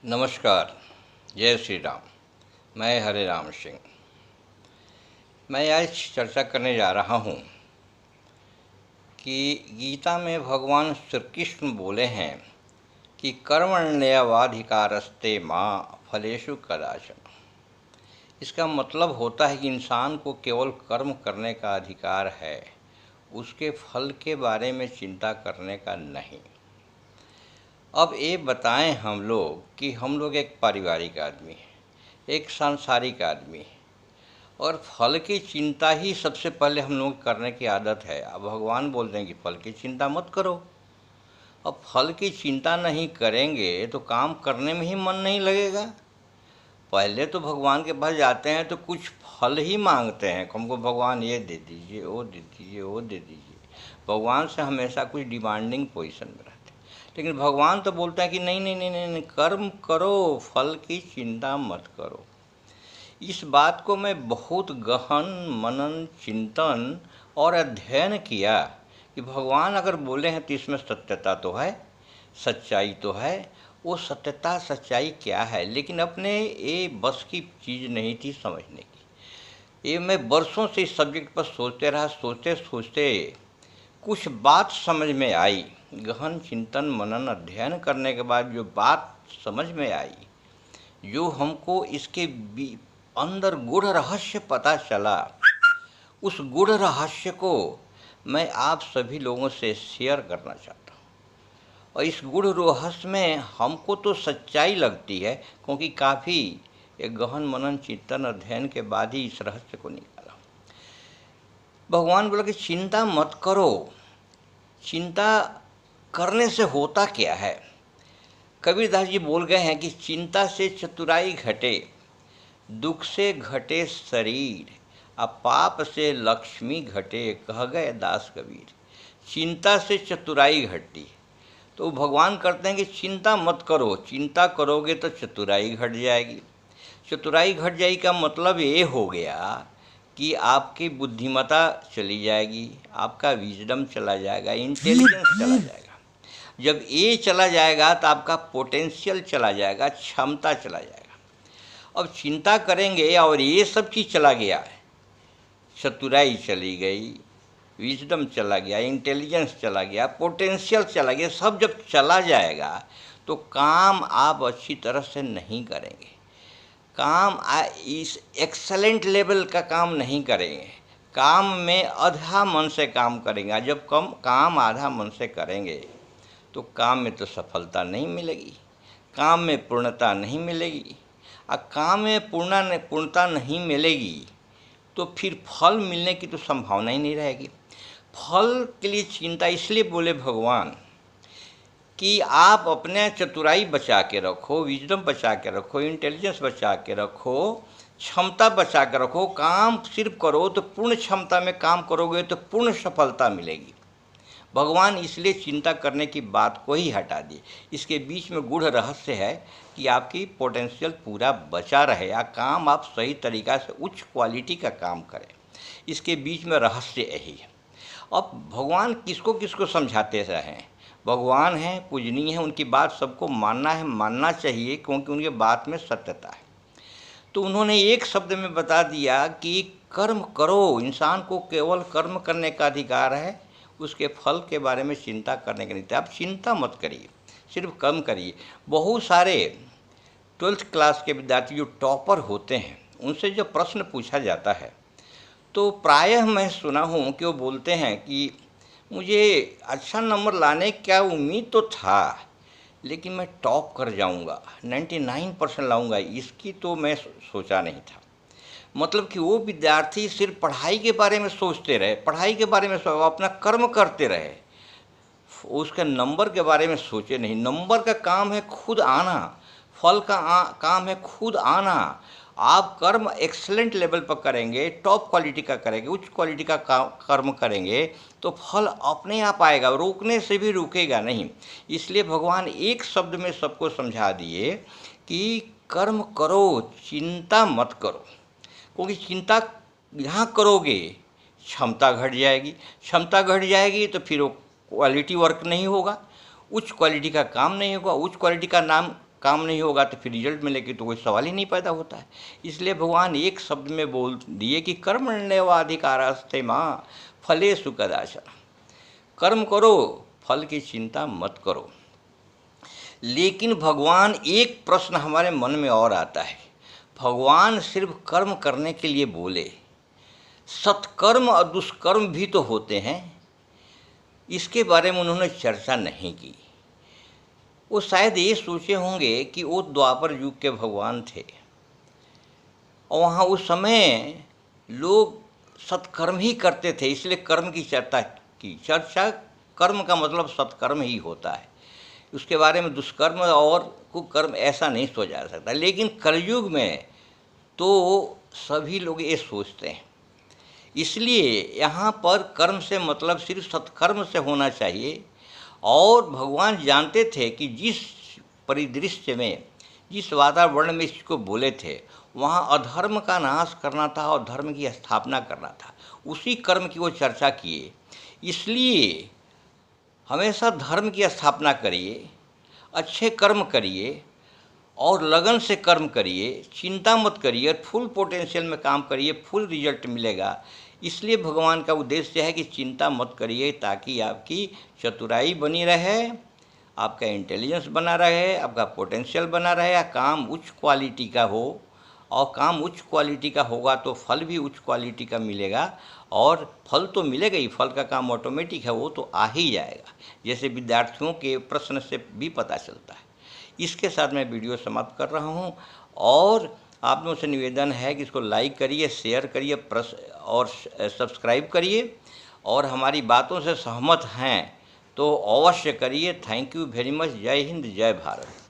नमस्कार। जय श्री राम। मैं हरे राम सिंह। मैं आज चर्चा करने जा रहा हूँ कि गीता में भगवान श्री कृष्ण बोले हैं कि कर्मण्येवाधिकारस्ते माँ फलेषु कदाचन। इसका मतलब होता है कि इंसान को केवल कर्म करने का अधिकार है, उसके फल के बारे में चिंता करने का नहीं। अब ये बताएं हम लोग कि हम लोग एक पारिवारिक आदमी हैं, एक सांसारिक आदमी है, और फल की चिंता ही सबसे पहले हम लोग करने की आदत है। अब भगवान बोलते हैं कि फल की चिंता मत करो। अब फल की चिंता नहीं करेंगे तो काम करने में ही मन नहीं लगेगा। पहले तो भगवान के पास जाते हैं तो कुछ फल ही मांगते हैं, हमको भगवान ये दे दीजिए, वो दे दीजिए, वो दे दीजिए। भगवान से हमेशा कुछ डिमांडिंग पोजीशन में रहते हैं। लेकिन भगवान तो बोलते हैं कि नहीं नहीं नहीं नहीं, नहीं, कर्म करो, फल की चिंता मत करो। इस बात को मैं बहुत गहन मनन चिंतन और अध्ययन किया कि भगवान अगर बोले हैं तो इसमें सत्यता तो है, सच्चाई तो है। वो सत्यता सच्चाई क्या है, लेकिन अपने ये बस की चीज़ नहीं थी समझने की। ये मैं बरसों से इस सब्जेक्ट पर सोचते रहा, सोचते सोचते कुछ बात समझ में आई। गहन चिंतन मनन अध्ययन करने के बाद जो बात समझ में आई, जो हमको इसके अंदर गूढ़ रहस्य पता चला, उस गूढ़ रहस्य को मैं आप सभी लोगों से शेयर करना चाहता हूँ। और इस गूढ़ रहस्य में हमको तो सच्चाई लगती है, क्योंकि काफ़ी एक गहन मनन चिंतन अध्ययन के बाद ही इस रहस्य को निकाला। भगवान बोला कि चिंता मत करो। चिंता करने से होता क्या है? कबीरदास जी बोल गए हैं कि चिंता से चतुराई घटे, दुख से घटे शरीर, पाप से लक्ष्मी घटे, कह गए दास कबीर। चिंता से चतुराई घटती। तो भगवान करते हैं कि चिंता मत करो। चिंता करोगे तो चतुराई घट जाएगी। चतुराई घट जाएगी का मतलब ये हो गया कि आपकी बुद्धिमत्ता चली जाएगी, आपका विजडम चला जाएगा, इंटेलिजेंस चला जाएगा। जब ये चला जाएगा तो आपका पोटेंशियल चला जाएगा, क्षमता चला जाएगा। अब चिंता करेंगे और ये सब चीज़ चला गया, चतुराई चली गई, विजडम चला गया, इंटेलिजेंस चला गया, पोटेंशियल चला गया, सब जब चला जाएगा तो काम आप अच्छी तरह से नहीं करेंगे। काम इस एक्सेलेंट लेवल का काम नहीं करेंगे। काम में आधा मन से काम करेंगे। जब काम आधा मन से करेंगे तो काम में तो सफलता नहीं मिलेगी, काम में पूर्णता नहीं मिलेगी। और काम में पूर्णता नहीं मिलेगी तो फिर फल मिलने की तो संभावना ही नहीं रहेगी। फल के लिए चिंता इसलिए बोले भगवान कि आप अपने चतुराई बचा के रखो, विजडम बचा के रखो, इंटेलिजेंस बचा के रखो, क्षमता बचा के रखो। काम सिर्फ करो तो पूर्ण क्षमता में काम करोगे तो पूर्ण सफलता मिलेगी। भगवान इसलिए चिंता करने की बात को ही हटा दी। इसके बीच में गूढ़ रहस्य है कि आपकी पोटेंशियल पूरा बचा रहे या काम आप सही तरीक़ा से उच्च क्वालिटी का काम करें। इसके बीच में रहस्य यही है। अब भगवान किसको किसको समझाते रहे? भगवान हैं, पूजनीय हैं, उनकी बात सबको मानना है, मानना चाहिए, क्योंकि उनके बात में सत्यता है। तो उन्होंने एक शब्द में बता दिया कि कर्म करो। इंसान को केवल कर्म करने का अधिकार है, उसके फल के बारे में चिंता करने का नहीं था। आप चिंता मत करिए, सिर्फ कर्म करिए। बहुत सारे 12th क्लास के विद्यार्थी जो टॉपर होते हैं, उनसे जब प्रश्न पूछा जाता है तो प्रायः मैं सुना हूँ कि वो बोलते हैं कि मुझे अच्छा नंबर लाने क्या उम्मीद तो था, लेकिन मैं टॉप कर जाऊँगा, 99% लाऊँगा, इसकी तो मैं सोचा नहीं था। मतलब कि वो विद्यार्थी सिर्फ पढ़ाई के बारे में सोचते रहे, पढ़ाई के बारे में अपना कर्म करते रहे, उसके नंबर के बारे में सोचे नहीं। नंबर का काम है खुद आना, फल का काम है खुद आना। आप कर्म एक्सेलेंट लेवल पर करेंगे, टॉप क्वालिटी का करेंगे, उच्च क्वालिटी का कर्म करेंगे तो फल अपने आप आएगा, रोकने से भी रुकेगा नहीं। इसलिए भगवान एक शब्द में सबको समझा दिए कि कर्म करो, चिंता मत करो। क्योंकि चिंता यहाँ करोगे क्षमता घट जाएगी, क्षमता घट जाएगी तो फिर वो क्वालिटी वर्क नहीं होगा, उच्च क्वालिटी का काम नहीं होगा। उच्च क्वालिटी का काम नहीं होगा तो फिर रिजल्ट मिलेगी तो कोई सवाल ही नहीं पैदा होता है। इसलिए भगवान एक शब्द में बोल दिए कि कर्मण्येवाधिकारस्ते माँ फलेषु कदाचन। कर्म करो, फल की चिंता मत करो। लेकिन भगवान एक प्रश्न हमारे मन में और आता है, भगवान सिर्फ कर्म करने के लिए बोले, सत्कर्म और दुष्कर्म भी तो होते हैं, इसके बारे में उन्होंने चर्चा नहीं की। वो शायद ये सोचे होंगे कि वो द्वापर युग के भगवान थे और वहाँ उस समय लोग सत्कर्म ही करते थे, इसलिए कर्म की चर्चा की। चर्चा कर्म का मतलब सत्कर्म ही होता है, उसके बारे में दुष्कर्म और कुकर्म ऐसा नहीं सोचा जा सकता। लेकिन कलयुग में तो सभी लोग ये सोचते हैं, इसलिए यहाँ पर कर्म से मतलब सिर्फ सत्कर्म से होना चाहिए। और भगवान जानते थे कि जिस परिदृश्य में, जिस वातावरण में इसको बोले थे, वहाँ अधर्म का नाश करना था और धर्म की स्थापना करना था, उसी कर्म की वो चर्चा किए। इसलिए हमेशा धर्म की स्थापना करिए, अच्छे कर्म करिए और लगन से कर्म करिए, चिंता मत करिए, फुल पोटेंशियल में काम करिए, फुल रिजल्ट मिलेगा। इसलिए भगवान का उद्देश्य है कि चिंता मत करिए, ताकि आपकी चतुराई बनी रहे, आपका इंटेलिजेंस बना रहे, आपका पोटेंशियल बना रहे, काम उच्च क्वालिटी का हो। और काम उच्च क्वालिटी का होगा तो फल भी उच्च क्वालिटी का मिलेगा, और फल तो मिलेगा ही, फल का काम ऑटोमेटिक है, वो तो आ ही जाएगा, जैसे विद्यार्थियों के प्रश्न से भी पता चलता है। इसके साथ मैं वीडियो समाप्त कर रहा हूँ और आप लोगों से निवेदन है कि इसको लाइक करिए, शेयर करिए और सब्सक्राइब करिए, और हमारी बातों से सहमत हैं तो अवश्य करिए। Thank you very much. जय हिंद, जय भारत।